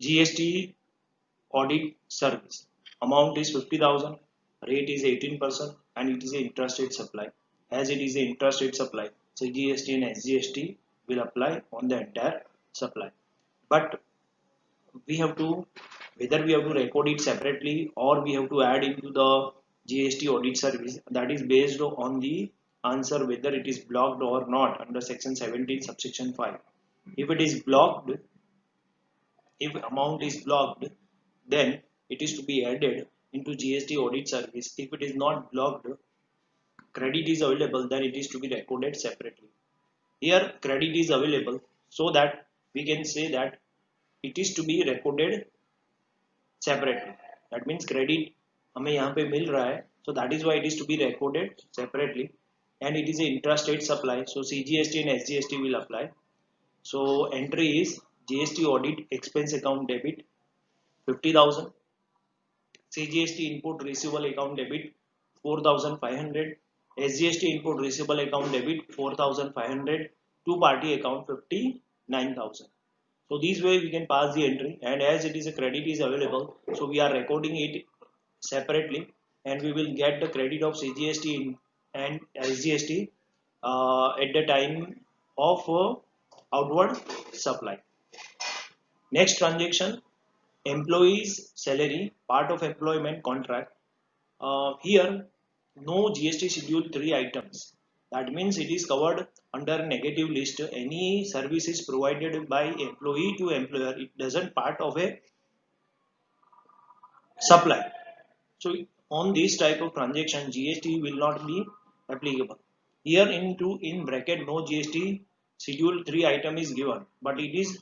GST audit service. Amount is 50,000, rate is 18%, and it is an intrastate supply. As it is an intrastate supply, so GST and SGST will apply on the entire supply. But we have to, whether we have to record it separately or we have to add into the GST audit service, that is based on the answer whether it is blocked or not under section 17 subsection 5. If it is blocked, if amount is blocked, then it is to be added into GST audit service. If it is not blocked, credit is available, then it is to be recorded separately. Here credit is available, so that we can say that it is to be recorded separately. That means credit हमें यहाँ पे मिल रहा है, so that is why it is to be recorded separately, and it is an intrastate supply, so CGST and SGST will apply. So entry is GST audit expense account debit 50,000, CGST input receivable account debit 4,500, SGST input receivable account debit 4,500, two party account 59,000. So this way we can pass the entry, and as it is a credit is available, so we are recording it separately, and we will get the credit of CGST and SGST at the time of outward supply. Next transaction, employees salary, part of employment contract. Here no GST schedule 3 items. That means it is covered under negative list. Any service is provided by employee to employer, it doesn't part of a supply. So on this type of transaction, GST will not be applicable. Here in bracket no GST schedule 3 item is given, but it is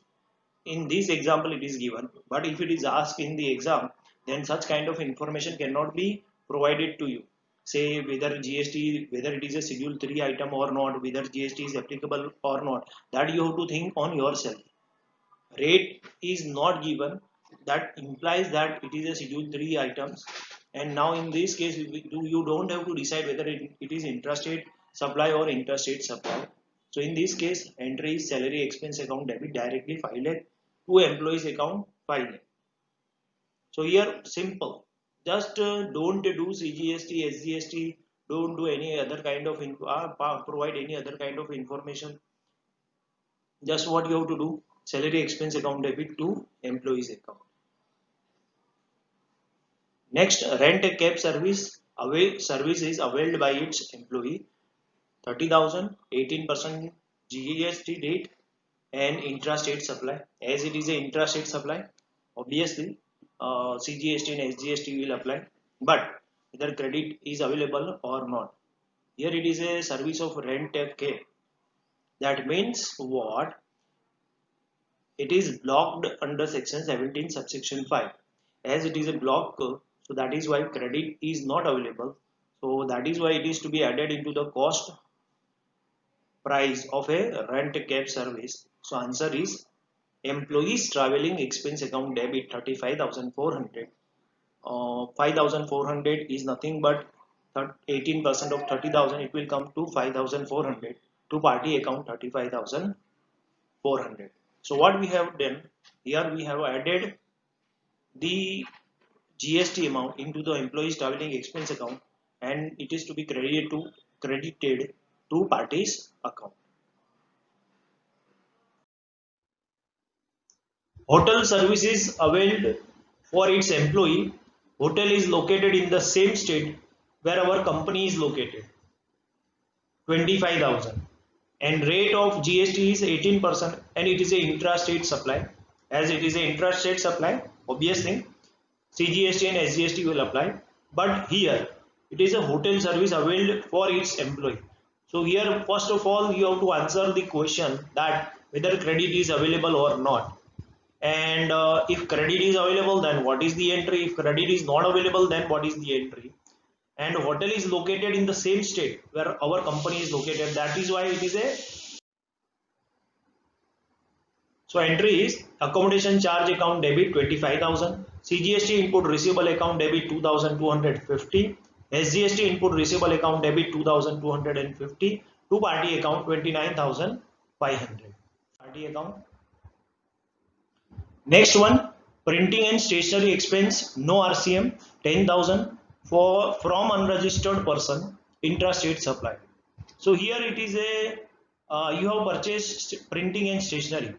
in this example it is given. But if it is asked in the exam, then such kind of information cannot be provided to you. Say whether GST, whether it is a schedule 3 item or not, whether GST is applicable or not, that you have to think on yourself. Rate is not given, that implies that it is a schedule 3 items, and now in this case you don't have to decide whether it is intrastate supply or interstate supply. So in this case, entry is salary expense account debit directly 5 lakh to employees account 5 lakh. So here simple, just don't do CGST, SGST, don't do any other kind of provide any other kind of information. Just what you have to do, salary expense account debit to employees account. Next, rent a cab service. Service is availed by its employee. 30,000, 18% GST rate, and intrastate supply. As it is an intrastate supply, obviously CGST and SGST will apply, but whether credit is available or not. Here it is a service of rent a cab. That means what? It is blocked under section 17 subsection 5. As it is a block, so that is why credit is not available. So that is why it is to be added into the cost price of a rent a cab service. So answer is employees traveling expense account debit 35,400. 5,400 is nothing but 18% of 30,000. It will come to 5,400. To party account 35,400. So what we have done here, we have added the GST amount into the employees traveling expense account, and it is to be credited to parties account. Hotel services availed for its employee. Hotel is located in the same state where our company is located. 25,000, and rate of GST is 18%, and it is a intrastate supply. As it is a intrastate supply, obviously CGST and SGST will apply. But here it is a hotel service availed for its employee. So here first of all you have to answer the question that whether credit is available or not, and if credit is available, then what is the entry? If credit is not available, then what is the entry? And hotel is located in the same state where our company is located, that is why it is a. So entry is accommodation charge account debit 25,000, CGST input receivable account debit 2,250, SGST input receivable account debit 2,250, to party account 29,500. Party account. Next one, Printing and stationery expense, no RCM, 10,000 for from unregistered person, intrastate supply. So here it is a you have purchased printing and stationery,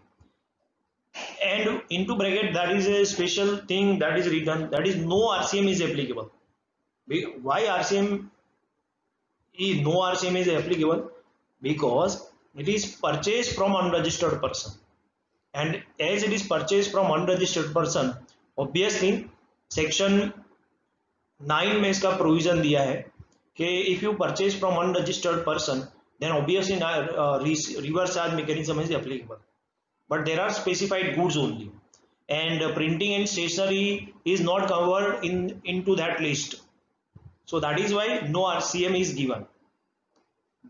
and into bracket that is a special thing that is written, that is no RCM is applicable. Why RCM is no RCM is applicable? Because it is purchased from unregistered person, and as it is purchased from unregistered person, obviously section 9 में इसका provision दिया है कि if you purchase from unregistered person, then obviously reverse charge mechanism is applicable, but there are specified goods only, and printing and stationery is not covered into that list. So that is why no RCM is given.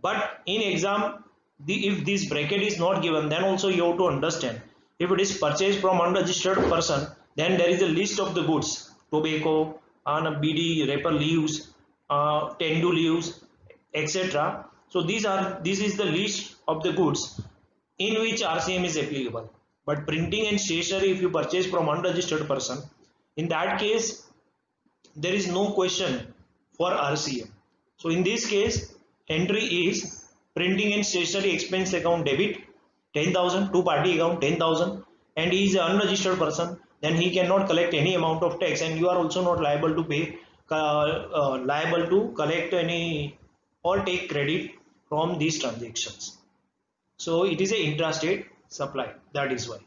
But in exam, if this bracket is not given, then also you have to understand, if it is purchased from unregistered person, then there is a list of the goods, tobacco, and BD, wrapper leaves, tendu leaves, etc. So this is the list of the goods in which RCM is applicable. But printing and stationery, if you purchase from unregistered person, in that case there is no question for RCM. So in this case, entry is printing and stationery expense account debit 10,000, to party account 10,000, and he is an unregistered person, then he cannot collect any amount of tax, and you are also not liable to pay liable to collect any or take credit from these transactions. So it is a intrastate supply, that is why.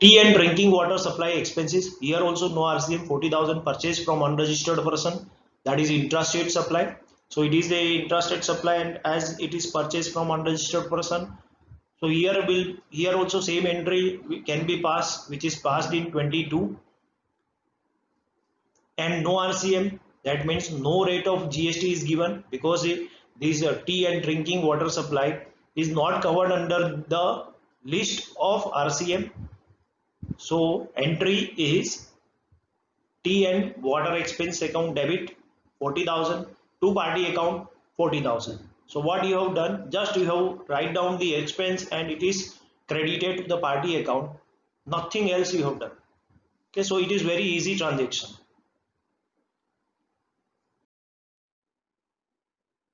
Tea and drinking water supply expenses, here also no RCM, 40,000 purchased from unregistered person, that is intrastate supply. So it is the intrastate supply, and as it is purchased from unregistered person, so here also same entry can be passed, which is passed in 22, and no RCM, that means no rate of GST is given, because this tea and drinking water supply is not covered under the list of RCM. So entry is tea and water expense account debit 40,000, to party account 40,000. So what you have done, just you have write down the expense and it is credited to the party account, nothing else you have done. Okay, so it is very easy transaction.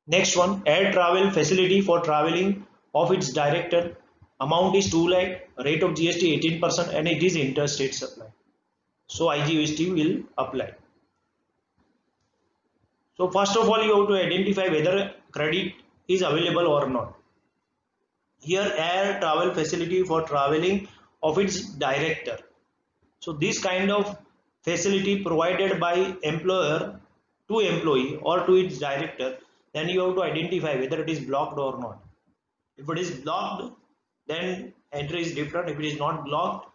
Next one, air travel facility for traveling of its director, amount is 2 lakh, rate of GST 18%, and it is interstate supply. So IGST will apply. So first of all, you have to identify whether credit is available or not. Here, air travel facility for traveling of its director. So this kind of facility provided by employer to employee or to its director, then you have to identify whether it is blocked or not. If it is blocked, then entry is different. If it is not blocked,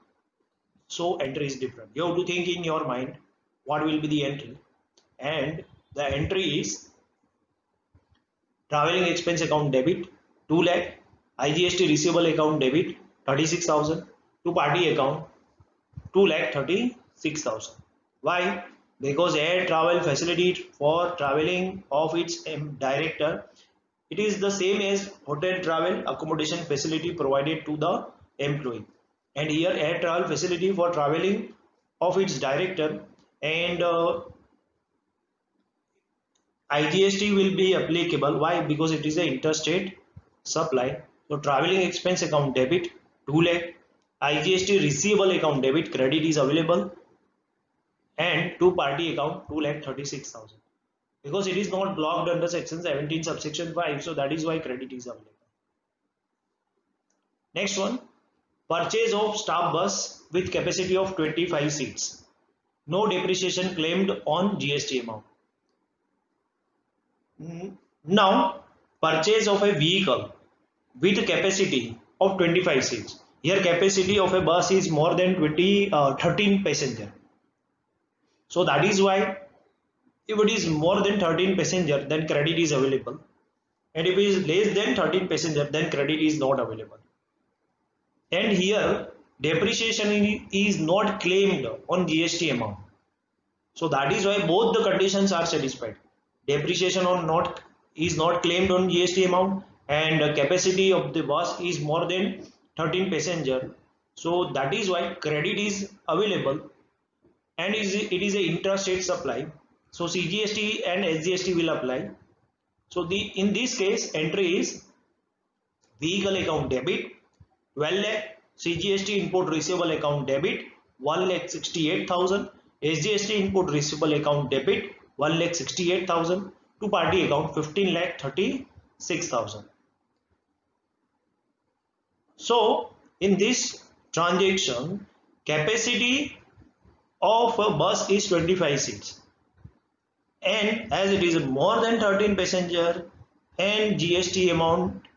so entry is different. You have to think in your mind what will be the entry, and the entry is traveling expense account debit 2 lakh, IGST receivable account debit 36,000, to party account 2 lakh 36,000. Why? Because air travel facility for traveling of its director, it is the same as hotel travel accommodation facility provided to the employee, and here air travel facility for traveling of its director, and IGST will be applicable. Why? Because it is an interstate supply. So traveling expense account debit 2 lakh, IGST receivable account debit credit is available, and to party account 2 lakh 36,000. Because it is not blocked under section 17 subsection 5, so that is why credit is available. Next one, purchase of staff bus with capacity of 25 seats. No depreciation claimed on GST amount. Now, purchase of a vehicle with capacity of 25 seats. Here capacity of a bus is more than 13 passenger. So that is why if it is more than 13 passenger, then credit is available, and if it is less than 13 passenger, then credit is not available. And here depreciation is not claimed on GST amount. So that is why both the conditions are satisfied. Depreciation is not claimed on GST amount, and capacity of the bus is more than 13 passenger. So that is why credit is available, and it is a intrastate supply. So CGST and SGST will apply. So in this case entry is vehicle account debit 12 lakh, CGST input receivable account debit 1 lakh 68,000, SGST input receivable account debit 1 lakh 68,000, two party account 15 lakh 36,000. So in this transaction, capacity of a bus is 25 seats, and as it is more than 13 passenger and GST amount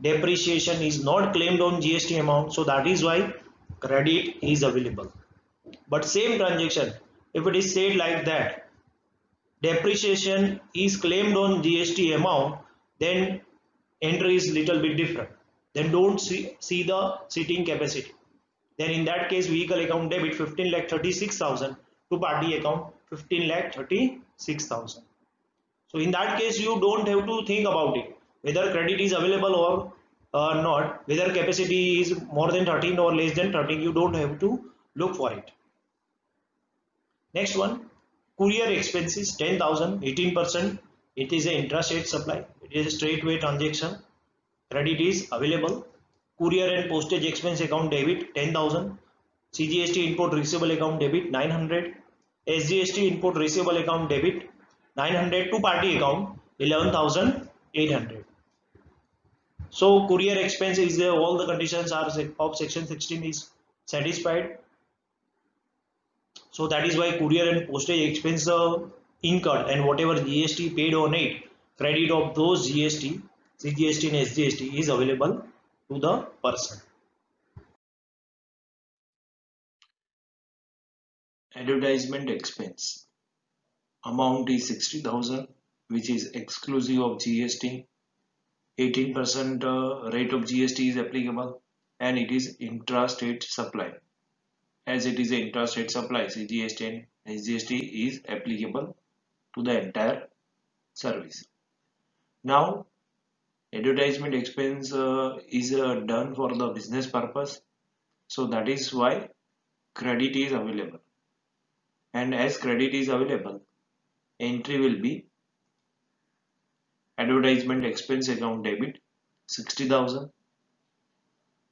depreciation is not claimed on GST amount, so that is why credit is available. But same transaction, if it is said like that, depreciation is claimed on GST amount, then entry is little bit different. Then don't see the seating capacity. Then in that case, vehicle account debit 15 lakh 36,000 to party account 15 lakh 36,000. So in that case, you don't have to think about it whether credit is available or not, whether capacity is more than 13 or less than 13. You don't have to look for it. Next one, courier expenses 10,000, 18%. It is an intrastate supply. It is a straightway transaction. Credit is available. Courier and postage expense account debit 10,000. CGST input receivable account debit 900. SGST input receivable account debit 900. Two party account 11,800. So courier expense is all the conditions are of section 16 is satisfied. So that is why courier and postage expense incurred and whatever GST paid on it, credit of those GST, CGST and SGST is available to the person. Advertisement expense amount is 60,000, which is exclusive of GST. 18% rate of GST is applicable, and it is intrastate supply. As it is an intrastate supply, CGST and SGST is applicable to the entire service. Now, advertisement expense is done for the business purpose, so that is why credit is available. And as credit is available, entry will be advertisement expense account debit 60,000,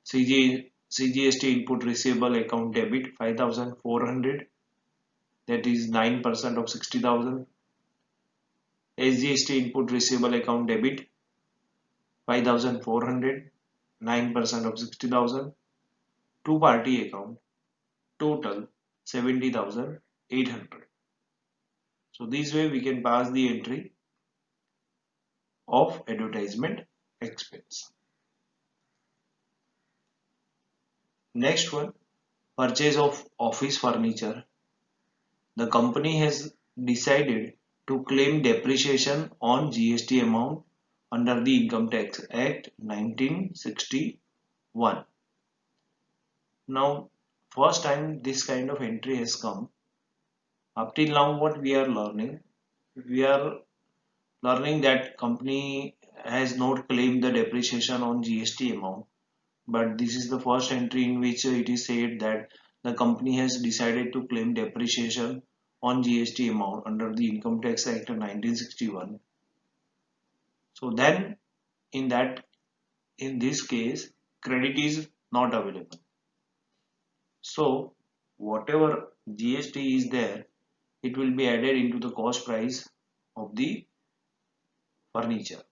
CGST input receivable account debit 5,400, that is 9% of 60,000. SGST input receivable account debit 5,400, 9% of 60,000. Two party account total 70,800. So this way we can pass the entry of advertisement expense. Next one, purchase of office furniture. The company has decided to claim depreciation on GST amount under the Income Tax Act 1961. Now, first time this kind of entry has come. Up till now, what we are learning that company has not claimed the depreciation on GST amount, but this is the first entry in which it is said that the company has decided to claim depreciation on GST amount under the Income Tax Act of 1961. So then in this case, credit is not available. So whatever GST is there, it will be added into the cost price of the furniture.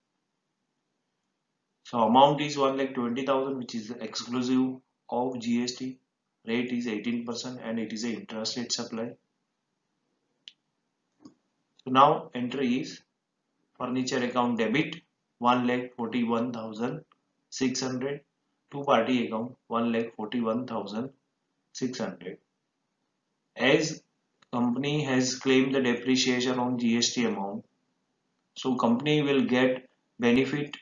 So amount is 1,20,000, which is exclusive of GST. Rate is 18% and it is an intrastate supply. So now entry is furniture account debit 1,41,600. Two party account 1,41,600. As company has claimed the depreciation on GST amount, so company will get benefit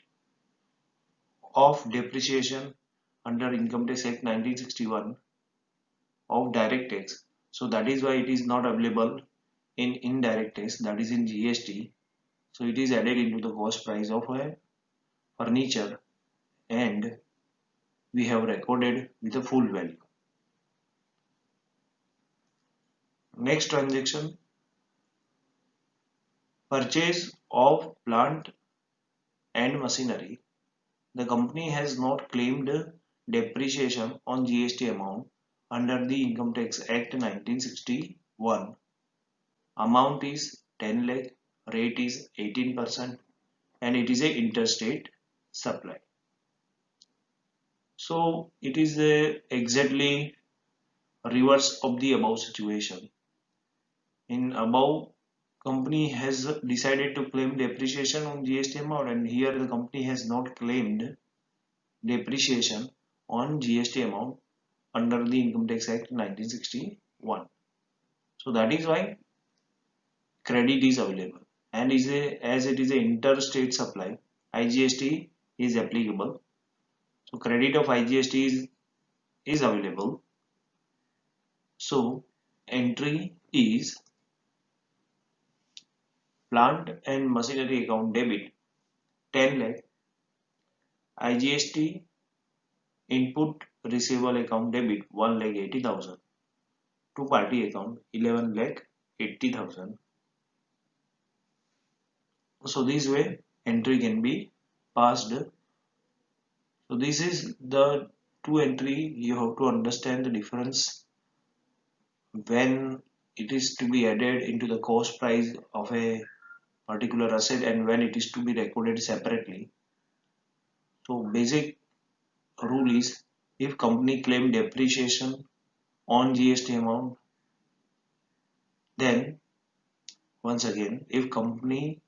of depreciation under Income Tax Act 1961 of direct tax. So that is why it is not available in indirect tax, that is in GST. So it is added into the cost price of a furniture, and we have recorded with a full value. Next transaction, purchase of plant and machinery. The company has not claimed depreciation on GST amount under the Income Tax Act 1961. Amount is 10 lakh, rate is 18%, and it is a interstate supply. So it is exactly reverse of the above situation. In above, company has decided to claim depreciation on GST amount, and here the company has not claimed depreciation on GST amount under the Income Tax Act 1961. So that is why credit is available, and as it is an interstate supply, IGST is applicable. So credit of IGST is available. So entry is plant and machinery account debit 10 lakh, IGST input receivable account debit 1 lakh 80,000, two party account 11 lakh 80,000. So this way entry can be passed. So this is the two entry. You have to understand the difference when it is to be added into the cost price of a particular asset and when it is to be recorded separately. So basic rule is, if company claim depreciation on GST amount, then once again, if company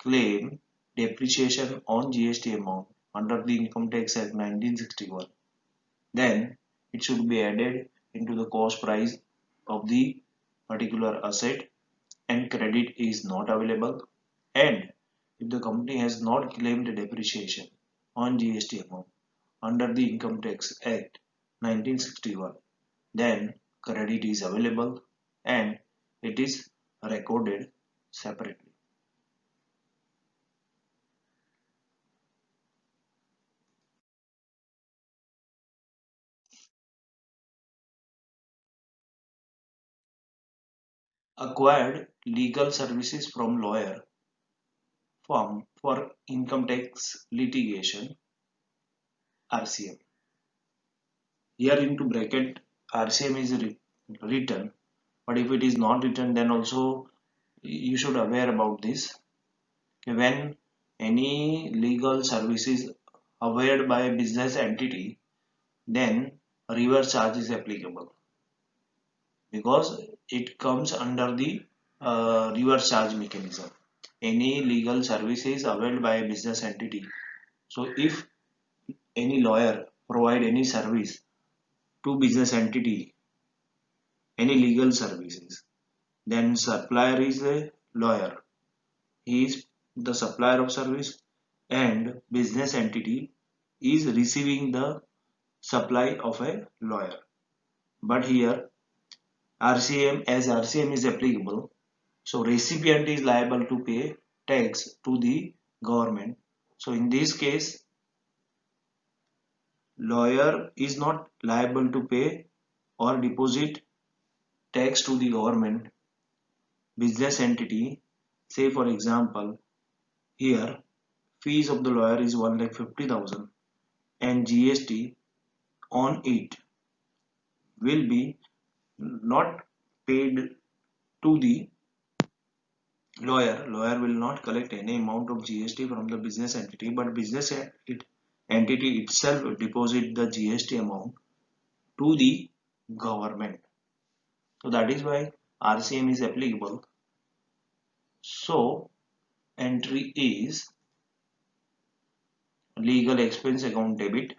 claim depreciation on GST amount under the Income Tax Act 1961, then it should be added into the cost price of the particular asset and credit is not available. And if the company has not claimed depreciation on GST amount under the Income Tax Act 1961, then credit is available and it is recorded separately. Acquired legal services from lawyer firm for income tax litigation, RCM. Here into bracket RCM is written, but if it is not written, then also you should aware about this. When any legal service is awarded by a business entity, then reverse charge is applicable because it comes under the reverse charge mechanism. Any legal services availed by a business entity. So if any lawyer provide any service to business entity, any legal services, then supplier is a lawyer. He is the supplier of service and business entity is receiving the supply of a lawyer. But here RCM, as RCM is applicable, so recipient is liable to pay tax to the government. So in this case, lawyer is not liable to pay or deposit tax to the government. Business entity, say for example, here fees of the lawyer is 1,50,000 and GST on it will be not paid to the lawyer. Lawyer will not collect any amount of GST from the business entity, but entity itself deposit the GST amount to the government. So that is why RCM is applicable. So entry is legal expense account debit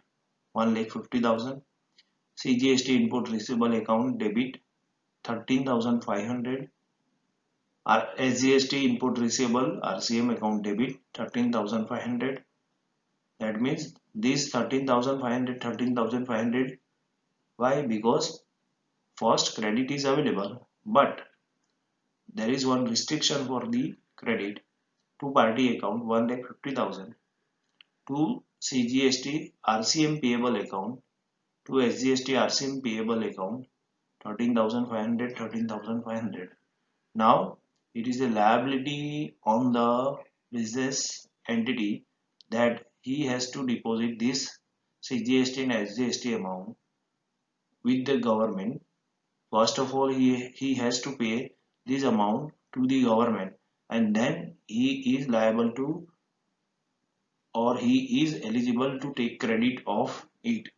1,50,000, CGST input receivable account debit 13,500, SGST input receivable RCM account debit 13,500. That means this 13,500, 13,500. Why? Because first credit is available, but there is one restriction for the credit. Two party account 1,50,000 to CGST RCM payable account to SGST RCM payable account 13,500, 13,500. Now it is a liability on the business entity that he has to deposit this CGST and SGST amount with the government. First of all, he has to pay this amount to the government, and then he is liable to, or he is eligible to take credit of it.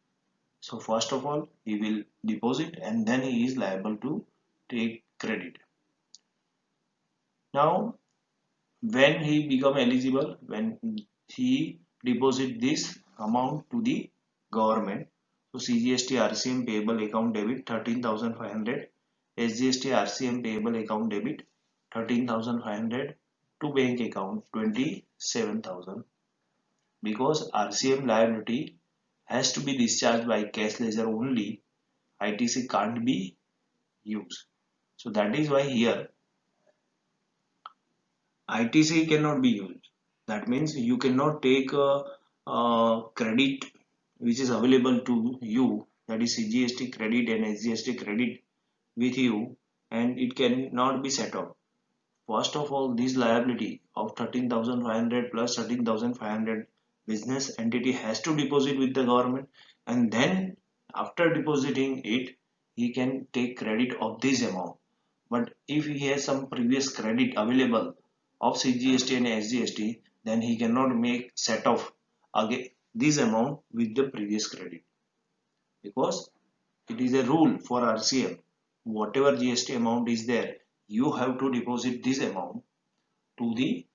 So first of all, he will deposit and then he is liable to take credit. Now, when he become eligible, when he deposit this amount to the government, so CGST RCM payable account debit 13,500, SGST RCM payable account debit 13,500 to bank account 27,000. Because RCM liability has to be discharged by cash ledger only, ITC can't be used. So that is why here ITC cannot be used. That means you cannot take a credit which is available to you, that is CGST credit and SGST credit with you, and it cannot be set off. First of all, this liability of 13,500 plus 13,500 business entity has to deposit with the government, and then after depositing it, he can take credit of this amount. But if he has some previous credit available of CGST and SGST, then he cannot make set off again this amount with the previous credit, because it is a rule for RCM. Whatever GST amount is there, you have to deposit this amount to the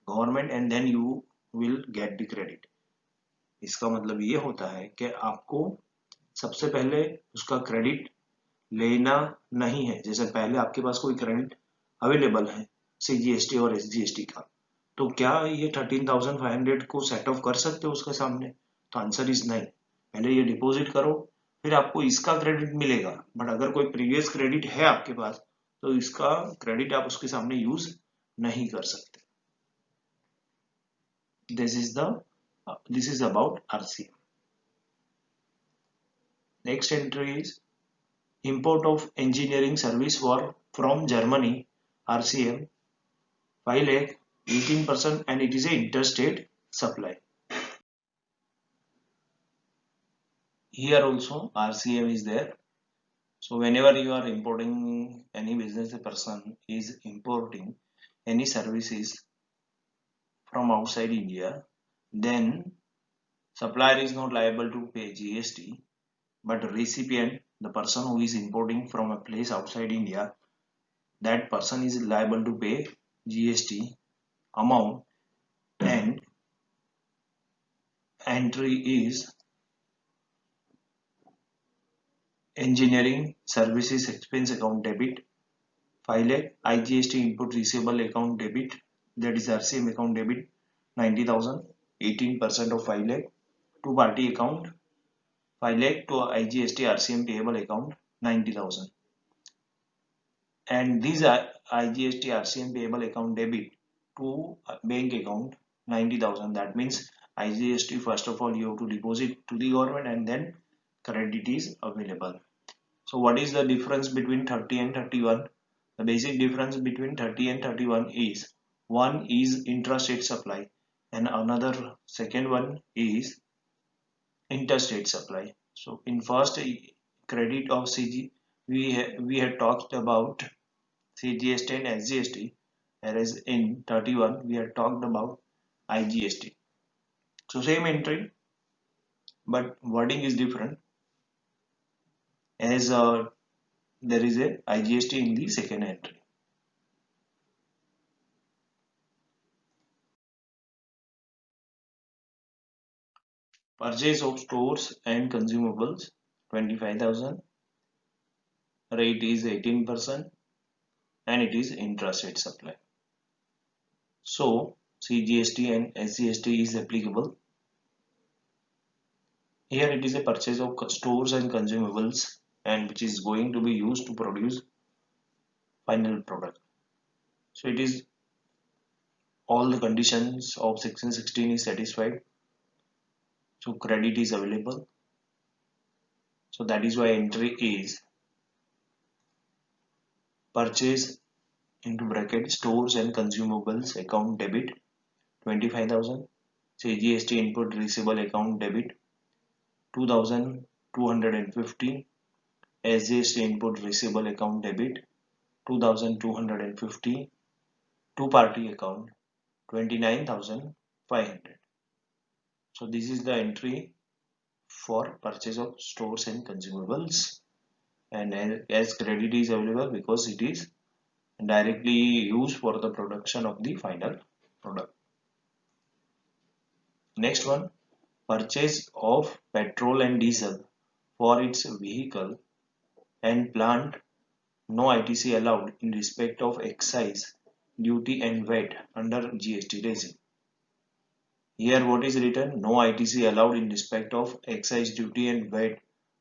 government and then you will get the credit. इसका मतलब ये होता है कि आपको सबसे पहले उसका क्रेडिट लेना नहीं है. जैसे पहले आपके पास कोई क्रेडिट अवेलेबल है CGST और SGST का, तो क्या ये 13,500 को सेट ऑफ कर सकते हो उसके सामने? तो आंसर इज नहीं. पहले ये डिपॉजिट करो, फिर आपको इसका क्रेडिट मिलेगा. बट अगर कोई प्रीवियस क्रेडिट है आपके पास, तो इसका क्रेडिट आप उसके सामने यूज नहीं कर सकते. This is about RCM. Next entry is import of engineering service from Germany, RCM 5 lakh 18%, and it is a interstate supply. Here also RCM is there. So whenever you are importing, any business person is importing any services from outside India, then supplier is not liable to pay GST, but recipient, the person who is importing from a place outside India, that person is liable to pay GST amount, and entry is engineering services expense account debit 5 lakh, IGST input receivable account debit, that is RCM account debit 90,000, 18% of 5 lakh, two party account 5 lakh to IGST RCM payable account 90,000, and these are IGST RCM payable account debit to bank account 90,000. That means IGST first of all you have to deposit to the government and then credit is available. So what is the difference between 30 and 31? The basic difference between 30 and 31 is one is intrastate supply and another second one is interstate supply. So in first credit of CG, we had talked about CGST and SGST, whereas in 31 we had talked about IGST. So same entry, but wording is different, as there is a IGST in the second entry. Purchase of stores and consumables 25,000, rate is 18%, and it is intrastate supply. So CGST and SGST is applicable. Here it is a purchase of stores and consumables, and which is going to be used to produce final product. So it is all the conditions of section 16 is satisfied. So credit is available. So that is why entry is purchase into bracket stores and consumables account debit 25,000. Say GST input receivable account debit 2,250. SGST input receivable account debit 2,250. Two party account 29,500. So this is the entry for purchase of stores and consumables, and as credit is available because it is directly used for the production of the final product. Next one, purchase of petrol and diesel for its vehicle and plant, no ITC allowed in respect of excise duty and VAT under GST regime. Here what is written, no ITC allowed in respect of excise duty and VAT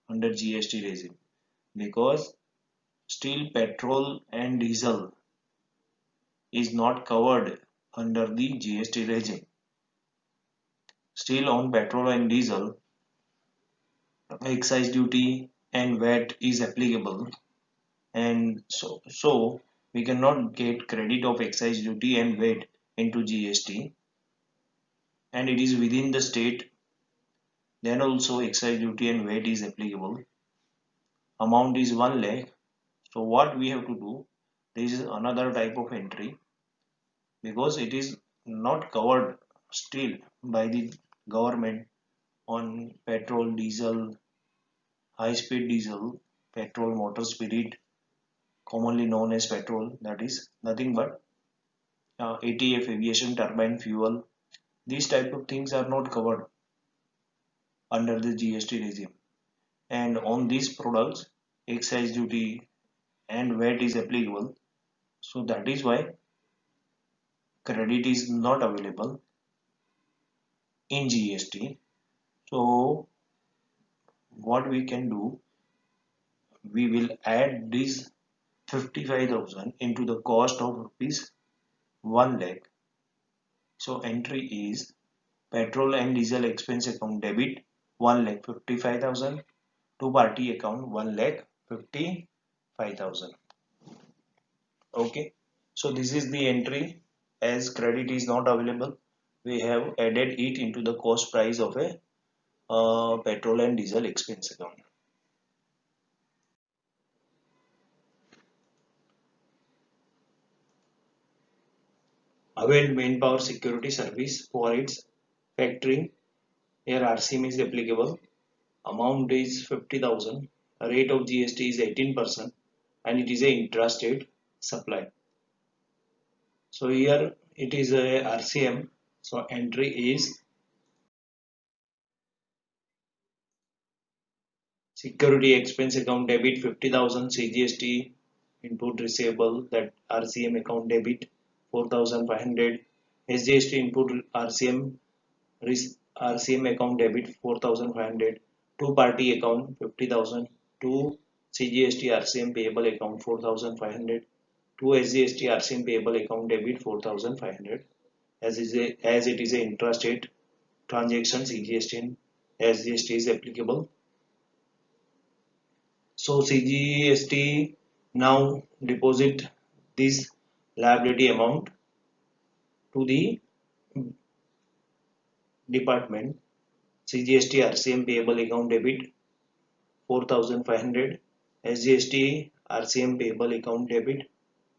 under GST regime, because still petrol and diesel is not covered under the GST regime. Still on petrol and diesel excise duty and VAT is applicable, and so we cannot get credit of excise duty and VAT into GST, and it is within the state, then also excise duty and VAT is applicable. Amount is 1 lakh. So what we have to do, this is another type of entry, because it is not covered still by the government on petrol, diesel, high speed diesel, petrol, motor spirit, commonly known as petrol, that is nothing but ATF, aviation turbine fuel. These type of things are not covered under the GST regime, and on these products excise duty and VAT is applicable. So that is why credit is not available in GST. So what we can do, we will add this 55,000 into the cost of rupees 1 lakh. So entry is petrol and diesel expense account debit 1 lakh 55,000, two party account 1 lakh 55,000. Okay, so this is the entry. As credit is not available, we have added it into the cost price of a petrol and diesel expense account. Availed manpower security service for its factoring. Here RCM is applicable. Amount is 50,000. Rate of GST is 18%, and it is a intrastate supply. So here it is a RCM. So entry is security expense account debit 50,000, CGST input receivable, that RCM account debit 4,500, SGST input RCM account debit 4,500, two party account 50,000, two CGST RCM payable account 4,500, two SGST RCM payable account debit 4,500. As it is a intrastate transaction, CGST and SGST is applicable. So CGST now deposit this liability amount to the department. CGST RCM payable account debit 4,500, SGST RCM payable account debit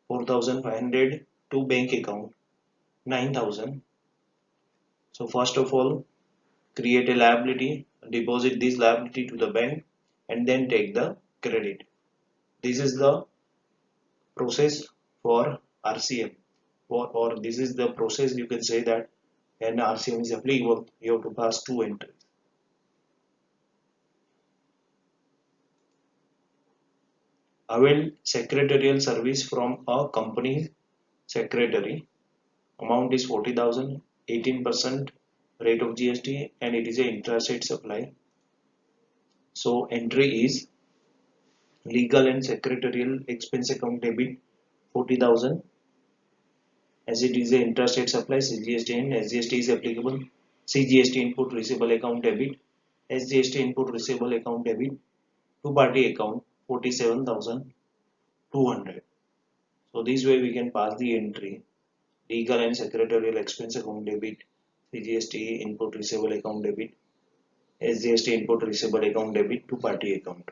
4,500 to bank account 9,000. So first of all, create a liability, deposit this liability to the bank, and then take the credit. This is the process for RCM, or this is the process, you can say that when RCM is applicable, you have to pass two entries. Availed secretarial service from a company secretary. Amount is 40,000, 18% rate of GST, and it is a intrastate supply. So entry is legal and secretarial expense account debit 40,000. As it is a intrastate supply, CGST and SGST is applicable. CGST input receivable account debit, SGST input receivable account debit, two party account 47,200. So this way we can pass the entry legal and secretarial expense account debit, CGST input receivable account debit, SGST input receivable account debit, two party account.